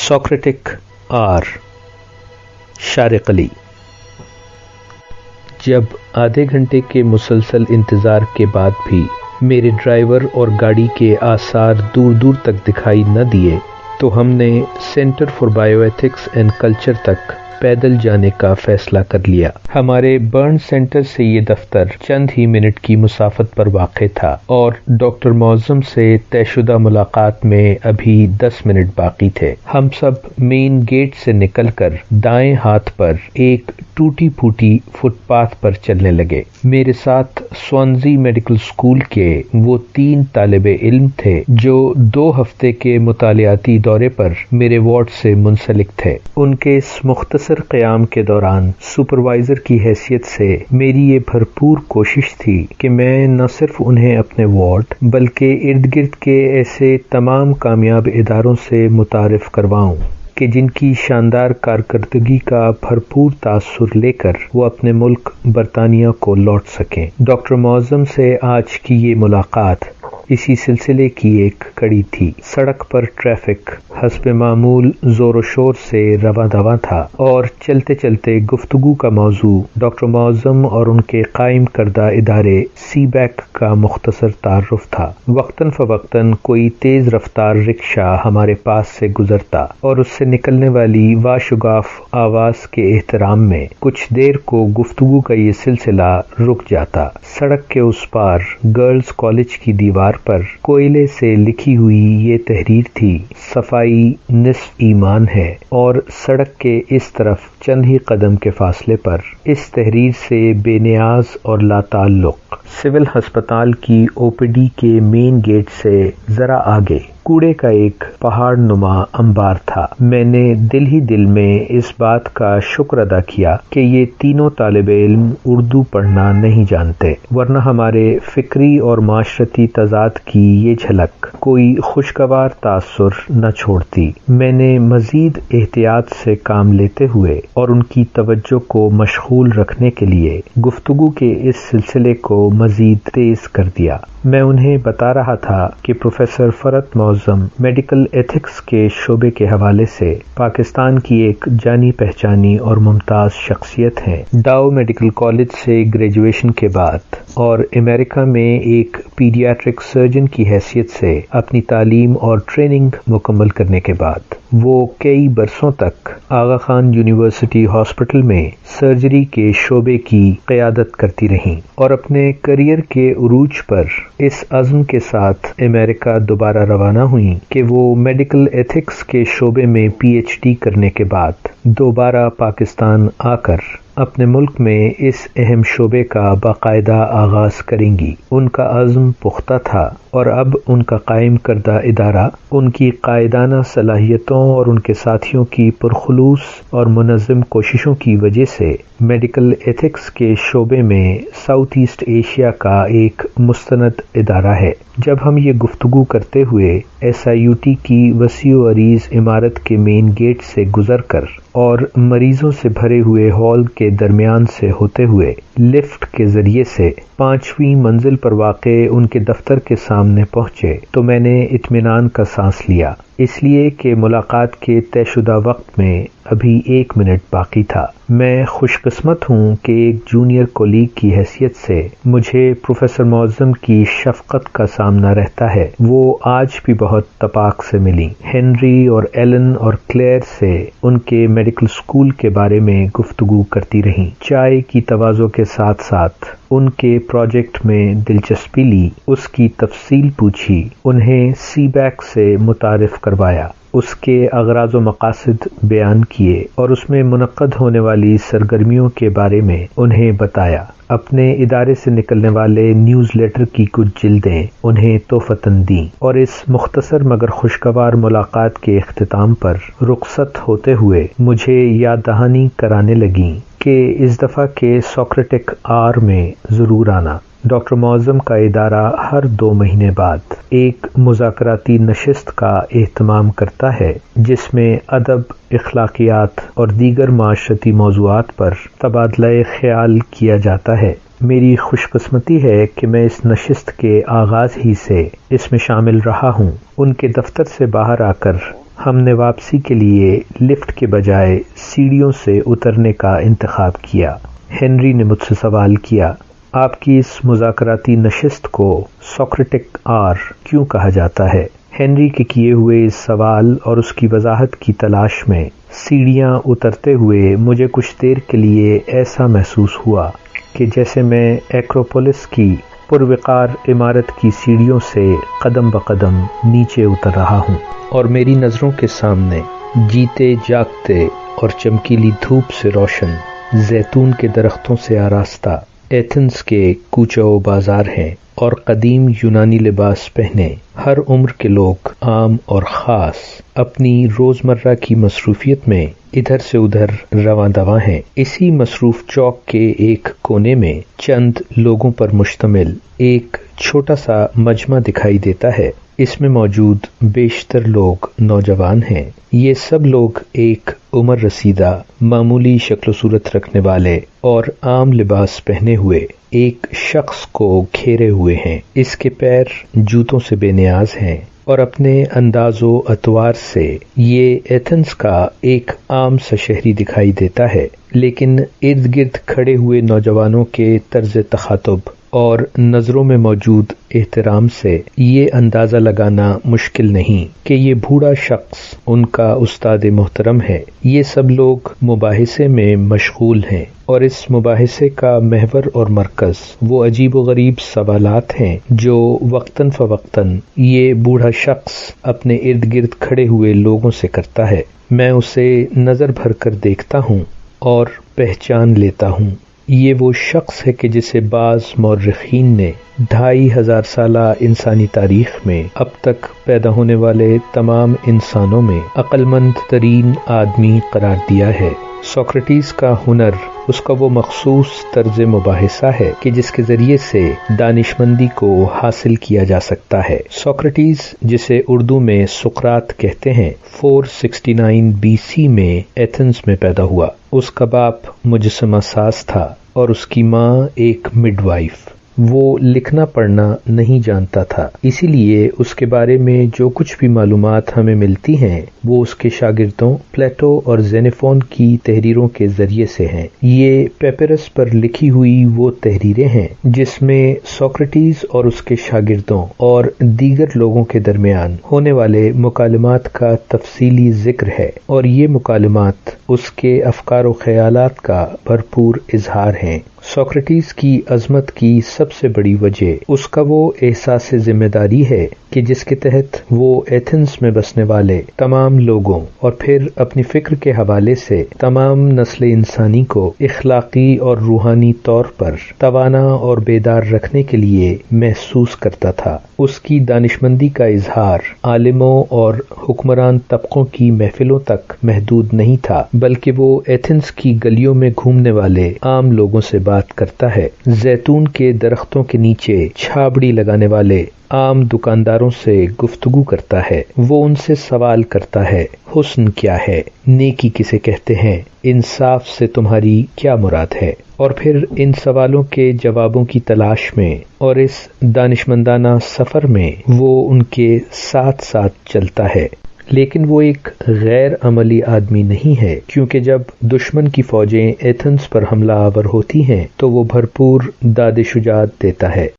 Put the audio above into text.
Socratic are Shariq علی۔ جب آدھے گھنٹے کے مسلسل انتظار کے بعد بھی میرے ڈرائیور اور گاڑی کے آثار دور دور تک دکھائی نہ دیے تو ہم نے centre for bio ethics and culture تک پیدل جانے کا فیصلہ کر لیا۔ ہمارے برن سینٹر سے یہ دفتر چند ہی منٹ کی مسافت پر واقع تھا اور ڈاکٹر معظم سے طے شدہ ملاقات میں ابھی 10 منٹ باقی تھے۔ ہم سب مین گیٹ سے نکل کر دائیں ہاتھ پر ایک ٹوٹی پھوٹی فٹ پاتھ پر چلنے لگے۔ میرے ساتھ سوانزی میڈیکل اسکول کے وہ 3 طالب علم تھے جو 2 ہفتے کے مطالعاتی دورے پر میرے وارڈ سے منسلک تھے۔ ان کے اس مختصر قیام کے دوران سپروائزر کی حیثیت سے میری یہ بھرپور کوشش تھی کہ میں نہ صرف انہیں اپنے وارڈ بلکہ ارد گرد کے ایسے تمام کامیاب اداروں سے متعارف کرواؤں کہ جن کی شاندار کارکردگی کا بھرپور تاثر لے کر وہ اپنے ملک برطانیہ کو لوٹ سکیں۔ ڈاکٹر معظم سے آج کی یہ ملاقات اسی سلسلے کی ایک کڑی تھی۔ سڑک پر ٹریفک حسب معمول زور و شور سے رواں دواں تھا اور چلتے چلتے گفتگو کا موضوع ڈاکٹر معظم اور ان کے قائم کردہ ادارے سی بیک کا مختصر تعارف تھا۔ وقتاً فوقتاً کوئی تیز رفتار رکشہ ہمارے پاس سے گزرتا اور اس سے نکلنے والی واشگاف آواز کے احترام میں کچھ دیر کو گفتگو کا یہ سلسلہ رک جاتا۔ سڑک کے اس پار گرلز کالج کی دیوار پر کوئلے سے لکھی ہوئی یہ تحریر تھی: صفائی نصف ایمان ہے، اور سڑک کے اس طرف چند ہی قدم کے فاصلے پر اس تحریر سے بے نیاز اور لا تعلق سول ہسپتال کی او پی ڈی کے مین گیٹ سے ذرا آگے کوڑے کا ایک پہاڑ نما انبار تھا۔ میں نے دل ہی دل میں اس بات کا شکر ادا کیا کہ یہ تینوں طالب علم اردو پڑھنا نہیں جانتے، ورنہ ہمارے فکری اور معاشرتی تضاد کی یہ جھلک کوئی خوشگوار تاثر نہ چھوڑتی۔ میں نے مزید احتیاط سے کام لیتے ہوئے اور ان کی توجہ کو مشغول رکھنے کے لیے گفتگو کے اس سلسلے کو مزید تیز کر دیا۔ میں انہیں بتا رہا تھا کہ پروفیسر فرت معظم میڈیکل ایتھکس کے شعبے کے حوالے سے پاکستان کی ایک جانی پہچانی اور ممتاز شخصیت ہیں۔ ڈاؤ میڈیکل کالج سے گریجویشن کے بعد اور امریکہ میں ایک پیڈیاٹرک سرجن کی حیثیت سے اپنی تعلیم اور ٹریننگ مکمل کرنے کے بعد وہ کئی برسوں تک آغا خان یونیورسٹی ہاسپٹل میں سرجری کے شعبے کی قیادت کرتی رہیں اور اپنے کیریئر کے عروج پر اس عزم کے ساتھ امریکہ دوبارہ روانہ ہوئیں کہ وہ میڈیکل ایتھکس کے شعبے میں پی ایچ ڈی کرنے کے بعد دوبارہ پاکستان آ کر اپنے ملک میں اس اہم شعبے کا باقاعدہ آغاز کریں گی۔ ان کا عزم پختہ تھا اور اب ان کا قائم کردہ ادارہ ان کی قائدانہ صلاحیتوں اور ان کے ساتھیوں کی پرخلوص اور منظم کوششوں کی وجہ سے میڈیکل ایتھکس کے شعبے میں ساؤتھ ایسٹ ایشیا کا ایک مستند ادارہ ہے۔ جب ہم یہ گفتگو کرتے ہوئے ایس آئی یو ٹی کی وسیع و عریض عمارت کے مین گیٹ سے گزر کر اور مریضوں سے بھرے ہوئے ہال کے درمیان سے ہوتے ہوئے لفٹ کے ذریعے سے 5ویں منزل پر واقع ان کے دفتر کے سامنے پہنچے تو میں نے اطمینان کا سانس لیا، اس لیے کہ ملاقات کے طے شدہ وقت میں ابھی 1 منٹ باقی تھا۔ میں خوش قسمت ہوں کہ ایک جونیئر کولیگ کی حیثیت سے مجھے پروفیسر معظم کی شفقت کا سامنا رہتا ہے۔ وہ آج بھی بہت تپاک سے ملی۔ ہنری اور ایلن اور کلیئر سے ان کے میڈیکل اسکول کے بارے میں گفتگو کرتی رہیں، چائے کی تواضع کے ساتھ ساتھ ان کے پروجیکٹ میں دلچسپی لی، اس کی تفصیل پوچھی، انہیں سی بیک سے متعارف کروایا، اس کے اغراض و مقاصد بیان کیے اور اس میں منعقد ہونے والی سرگرمیوں کے بارے میں انہیں بتایا۔ اپنے ادارے سے نکلنے والے نیوز لیٹر کی کچھ جلدیں انہیں تحفتاً دیں اور اس مختصر مگر خوشگوار ملاقات کے اختتام پر رخصت ہوتے ہوئے مجھے یاد دہانی کرانے لگیں کہ اس دفعہ کے سوکریٹک آر میں ضرور آنا۔ ڈاکٹر معظم کا ادارہ ہر 2 مہینے بعد ایک مذاکراتی نشست کا اہتمام کرتا ہے جس میں ادب، اخلاقیات اور دیگر معاشرتی موضوعات پر تبادلہ خیال کیا جاتا ہے۔ میری خوش قسمتی ہے کہ میں اس نشست کے آغاز ہی سے اس میں شامل رہا ہوں۔ ان کے دفتر سے باہر آ کر ہم نے واپسی کے لیے لفٹ کے بجائے سیڑھیوں سے اترنے کا انتخاب کیا۔ ہنری نے مجھ سے سوال کیا، آپ کی اس مذاکراتی نشست کو سوکریٹک آر کیوں کہا جاتا ہے؟ ہنری کے کیے ہوئے اس سوال اور اس کی وضاحت کی تلاش میں سیڑھیاں اترتے ہوئے مجھے کچھ دیر کے لیے ایسا محسوس ہوا کہ جیسے میں ایکروپولس کی پروقار عمارت کی سیڑھیوں سے قدم بقدم نیچے اتر رہا ہوں، اور میری نظروں کے سامنے جیتے جاگتے اور چمکیلی دھوپ سے روشن زیتون کے درختوں سے آراستہ ایتھنز کے کوچہ و بازار ہیں، اور قدیم یونانی لباس پہنے ہر عمر کے لوگ عام اور خاص اپنی روزمرہ کی مصروفیت میں ادھر سے ادھر رواں دواں ہیں۔ اسی مصروف چوک کے ایک کونے میں چند لوگوں پر مشتمل ایک چھوٹا سا مجمع دکھائی دیتا ہے۔ اس میں موجود بیشتر لوگ نوجوان ہیں۔ یہ سب لوگ ایک عمر رسیدہ معمولی شکل و صورت رکھنے والے اور عام لباس پہنے ہوئے ایک شخص کو گھیرے ہوئے ہیں۔ اس کے پیر جوتوں سے بے نیاز ہیں، اور اپنے انداز و اطوار سے یہ ایتھنز کا ایک عام سا شہری دکھائی دیتا ہے، لیکن ارد گرد کھڑے ہوئے نوجوانوں کے طرز تخاطب اور نظروں میں موجود احترام سے یہ اندازہ لگانا مشکل نہیں کہ یہ بوڑھا شخص ان کا استاد محترم ہے۔ یہ سب لوگ مباحثے میں مشغول ہیں، اور اس مباحثے کا محور اور مرکز وہ عجیب و غریب سوالات ہیں جو وقتاً فوقتاً یہ بوڑھا شخص اپنے ارد گرد کھڑے ہوئے لوگوں سے کرتا ہے۔ میں اسے نظر بھر کر دیکھتا ہوں اور پہچان لیتا ہوں۔ یہ وہ شخص ہے کہ جسے بعض مورخین نے 2500 سالہ انسانی تاریخ میں اب تک پیدا ہونے والے تمام انسانوں میں عقل مند ترین آدمی قرار دیا ہے۔ سوکریٹس کا ہنر اس کا وہ مخصوص طرز مباحثہ ہے کہ جس کے ذریعے سے دانشمندی کو حاصل کیا جا سکتا ہے۔ سوکریٹس، جسے اردو میں سقراط کہتے ہیں، 469 BC میں ایتھنز میں پیدا ہوا۔ اس کا باپ مجسمہ ساز تھا اور اس کی ماں ایک مڈ وائف۔ وہ لکھنا پڑھنا نہیں جانتا تھا، اسی لیے اس کے بارے میں جو کچھ بھی معلومات ہمیں ملتی ہیں وہ اس کے شاگردوں پلیٹو اور زینفون کی تحریروں کے ذریعے سے ہیں۔ یہ پیپرس پر لکھی ہوئی وہ تحریریں ہیں جس میں سوکریٹس اور اس کے شاگردوں اور دیگر لوگوں کے درمیان ہونے والے مکالمات کا تفصیلی ذکر ہے، اور یہ مکالمات اس کے افکار و خیالات کا بھرپور اظہار ہیں۔ سوکریٹس کی عظمت کی سب سے بڑی وجہ اس کا وہ احساس ذمہ داری ہے کہ جس کے تحت وہ ایتھنز میں بسنے والے تمام لوگوں اور پھر اپنی فکر کے حوالے سے تمام نسل انسانی کو اخلاقی اور روحانی طور پر توانا اور بیدار رکھنے کے لیے محسوس کرتا تھا۔ اس کی دانشمندی کا اظہار عالموں اور حکمران طبقوں کی محفلوں تک محدود نہیں تھا، بلکہ وہ ایتھنز کی گلیوں میں گھومنے والے عام لوگوں سے بات کرتا ہے، زیتون کے درختوں کے نیچے چھابڑی لگانے والے عام دکانداروں سے گفتگو کرتا ہے۔ وہ ان سے سوال کرتا ہے، حسن کیا ہے؟ نیکی کسے کہتے ہیں؟ انصاف سے تمہاری کیا مراد ہے؟ اور پھر ان سوالوں کے جوابوں کی تلاش میں اور اس دانشمندانہ سفر میں وہ ان کے ساتھ ساتھ چلتا ہے۔ لیکن وہ ایک غیر عملی آدمی نہیں ہے، کیونکہ جب دشمن کی فوجیں ایتھنز پر حملہ آور ہوتی ہیں تو وہ بھرپور داد شجاعت دیتا ہے۔